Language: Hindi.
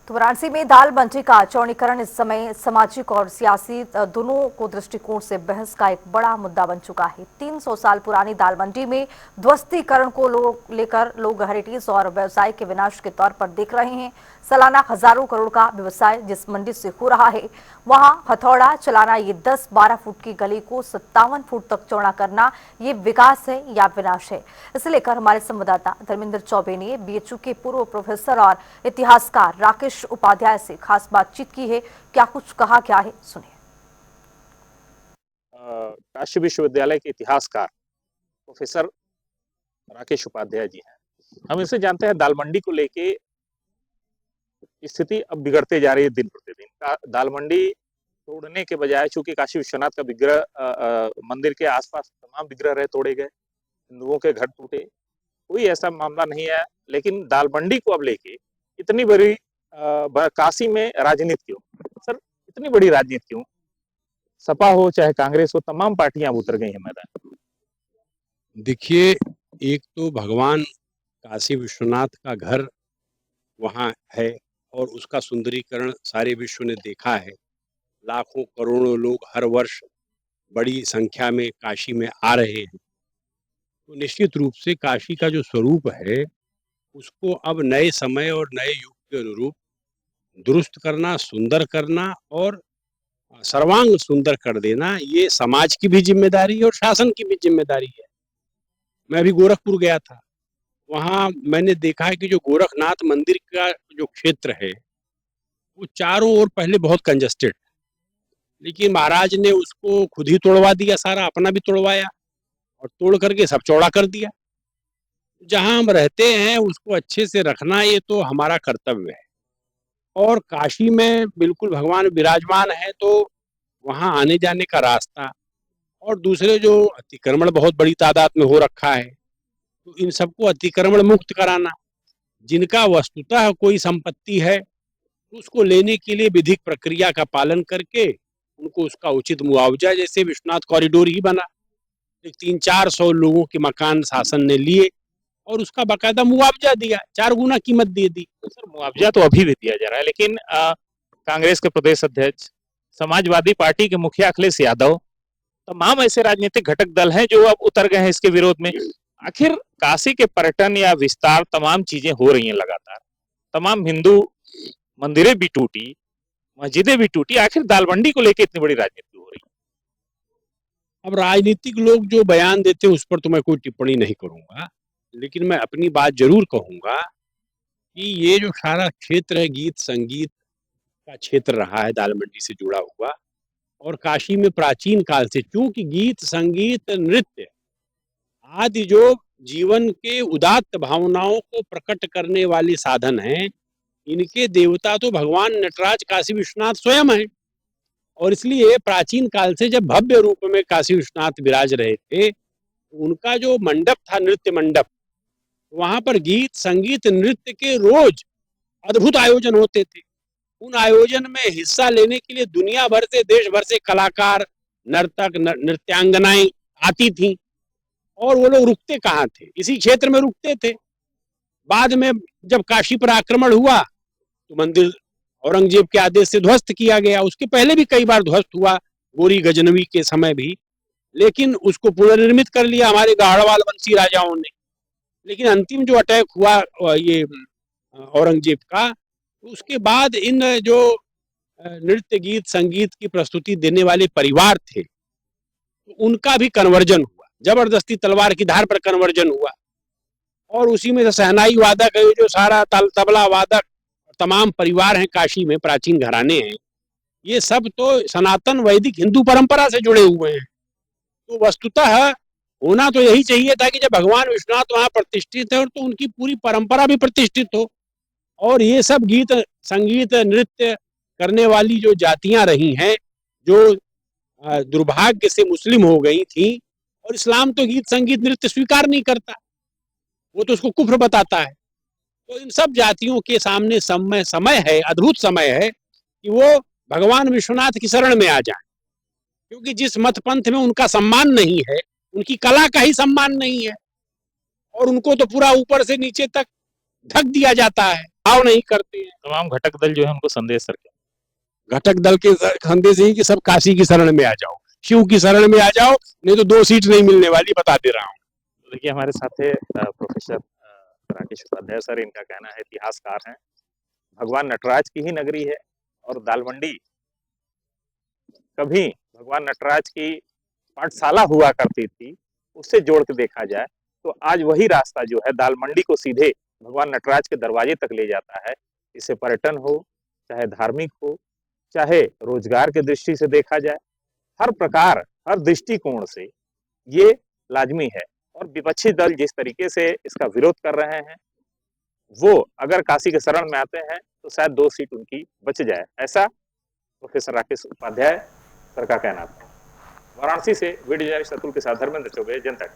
तो वाराणसी में दाल मंडी का चौड़ीकरण इस समय सामाजिक और सियासी दोनों को दृष्टिकोण से बहस का एक बड़ा मुद्दा बन चुका है। 300 साल पुरानी दाल मंडी में ध्वस्तीकरण को लेकर लोग हेरिटेज और व्यवसाय के विनाश के तौर पर देख रहे हैं। सालाना हजारों करोड़ का व्यवसाय जिस मंडी से हो रहा है, वहां हथौड़ा चलाना, ये 10-12 फुट की गली को 57 फुट तक चौड़ा करना, ये विकास है या विनाश है? इसे लेकर हमारे संवाददाता धर्मेंद्र चौबे ने बीएचयू के पूर्व प्रोफेसर और इतिहासकार राकेश उपाध्याय से खास बातचीत की है। क्या कुछ कहा क्या है, सुनिए। काशी विश्वविद्यालय के इतिहासकार प्रोफेसर राकेश उपाध्याय जी हैं। हम इनसे जानते हैं दाल मंडी को लेके स्थिति अब बिगड़ते जा रही है दिन प्रतिदिन। दाल मंडी तोड़ने के बजाय, चूंकि काशी विश्वनाथ का विग्रह मंदिर के आसपास तमाम विग्रह रहे तोड़े गए, हिंदुओं के घर टूटे, कोई ऐसा मामला नहीं है। लेकिन दाल मंडी को अब लेके इतनी बड़ी काशी में राजनीति क्यों? सर, इतनी बड़ी राजनीति क्यों? सपा हो चाहे कांग्रेस हो, तमाम पार्टियां अब उतर गई हैं मैदान। देखिए, एक तो भगवान काशी विश्वनाथ का घर वहाँ है और उसका सुंदरीकरण सारे विश्व ने देखा है। लाखों करोड़ों लोग हर वर्ष बड़ी संख्या में काशी में आ रहे हैं। तो निश्चित रूप से काशी का जो स्वरूप है, उसको अब नए समय और नए युग के अनुरूप दुरुस्त करना, सुंदर करना और सर्वांग सुंदर कर देना, ये समाज की भी जिम्मेदारी है और शासन की भी जिम्मेदारी है। मैं अभी गोरखपुर गया था, वहाँ मैंने देखा है कि जो गोरखनाथ मंदिर का जो क्षेत्र है, वो चारों ओर पहले बहुत कंजस्टेड, लेकिन महाराज ने उसको खुद ही तोड़वा दिया, सारा अपना भी तोड़वाया और तोड़ करके सब चौड़ा कर दिया। जहाँ हम रहते हैं उसको अच्छे से रखना, ये तो हमारा कर्तव्य है। और काशी में बिल्कुल भगवान विराजमान है, तो वहाँ आने जाने का रास्ता और दूसरे जो अतिक्रमण बहुत बड़ी तादाद में हो रखा है, तो इन सबको अतिक्रमण मुक्त कराना। जिनका वस्तुतः कोई संपत्ति है, उसको लेने के लिए विधिक प्रक्रिया का पालन करके उनको उसका उचित मुआवजा, जैसे विश्वनाथ कॉरिडोर ही बना, 300-400 लोगों के मकान शासन ने लिए और उसका बाकायदा मुआवजा दिया, 4 गुना कीमत दे दी। तो सर, मुआवजा तो अभी भी दिया जा रहा है, लेकिन कांग्रेस के प्रदेश अध्यक्ष, समाजवादी पार्टी के मुखिया अखिलेश यादव, तमाम ऐसे राजनीतिक घटक दल हैं जो अब उतर गए हैं इसके विरोध में। आखिर काशी के पर्यटन या विस्तार, तमाम चीजें हो रही हैं लगातार, तमाम हिंदू मंदिरें भी टूटी, मस्जिदें भी टूटी, आखिर दाल मंडी को लेकर इतनी बड़ी राजनीति हो रही है? अब राजनीतिक लोग जो बयान देते हैं उस पर तो मैं कोई टिप्पणी नहीं करूंगा, लेकिन मैं अपनी बात जरूर कहूंगा कि ये जो सारा क्षेत्र है, गीत संगीत का क्षेत्र रहा है दाल मंडी से जुड़ा हुआ, और काशी में प्राचीन काल से, चूंकि गीत संगीत नृत्य आदि जो जीवन के उदात्त भावनाओं को प्रकट करने वाले साधन हैं, इनके देवता तो भगवान नटराज काशी विश्वनाथ स्वयं है। और इसलिए प्राचीन काल से जब भव्य रूप में काशी विश्वनाथ विराज रहे थे, उनका जो मंडप था, नृत्य मंडप, वहां पर गीत संगीत नृत्य के रोज अद्भुत आयोजन होते थे। उन आयोजन में हिस्सा लेने के लिए दुनिया भर से, देश भर से कलाकार, नर्तक, नृत्यांगनाएं आती थीं। और वो लोग रुकते कहाँ थे? इसी क्षेत्र में रुकते थे। बाद में जब काशी पर आक्रमण हुआ तो मंदिर औरंगजेब के आदेश से ध्वस्त किया गया। उसके पहले भी कई बार ध्वस्त हुआ, गोरी गजनवी के समय भी, लेकिन उसको पुनर्निर्मित कर लिया हमारे गाढ़वाल वंशी राजाओं ने। लेकिन अंतिम जो अटैक हुआ ये औरंगजेब का, उसके बाद इन जो नृत्य गीत संगीत की प्रस्तुति देने वाले परिवार थे, उनका भी कन्वर्जन हुआ, जबरदस्ती तलवार की धार पर कन्वर्जन हुआ। और उसी में से शहनाई वादक है, जो सारा तबला वादक, तमाम परिवार हैं काशी में, प्राचीन घराने हैं, ये सब तो सनातन वैदिक हिंदू परंपरा से जुड़े हुए हैं। तो वस्तुतः होना तो यही चाहिए था कि जब भगवान विश्वनाथ वहां प्रतिष्ठित है, और तो उनकी पूरी परंपरा भी प्रतिष्ठित हो। और ये सब गीत संगीत नृत्य करने वाली जो जातियां रही हैं, जो दुर्भाग्य से मुस्लिम हो गई थी, और इस्लाम तो गीत संगीत नृत्य स्वीकार नहीं करता, वो तो उसको कुफ्र बताता है। तो इन सब जातियों के सामने समय है, अद्भुत समय है कि वो भगवान विश्वनाथ की शरण में आ जाए, क्योंकि जिस मत पंथ में उनका सम्मान नहीं है, उनकी कला का ही सम्मान नहीं है, और उनको तो पूरा ऊपर से नीचे तक ढक दिया जाता है। भाव नहीं करते हैं। तमाम घटक दल जो है उनको संदेश सर क्या? घटक दल के संदेश यही कि सब काशी की शरण में आ जाओ, शिव की शरण में आ जाओ, नहीं तो 2 सीट नहीं मिलने वाली, बता दे रहा हूँ। तो देखिए हमारे साथ है प्रोफेसर राकेश उपाध्याय सर, इनका कहना है, इतिहासकार हैं, भगवान नटराज की ही नगरी है और दालमंडी कभी भगवान नटराज की पाठशाला हुआ करती थी, उससे जोड़ के देखा जाए तो आज वही रास्ता जो है दालमंडी को सीधे भगवान नटराज के दरवाजे तक ले जाता है। इसे पर्यटन हो, चाहे धार्मिक हो, चाहे रोजगार की दृष्टि से देखा जाए, हर प्रकार, हर दृष्टिकोण से ये लाजमी है। और विपक्षी दल जिस तरीके से इसका विरोध कर रहे हैं, वो अगर काशी के शरण में आते हैं तो शायद 2 सीट उनकी बच जाए, ऐसा प्रोफेसर राकेश उपाध्याय सर का कहना था। वाराणसी से वीडियो जर्नलिस्ट अतुल के साथ धर्मेंद्र चौबे, जनतक।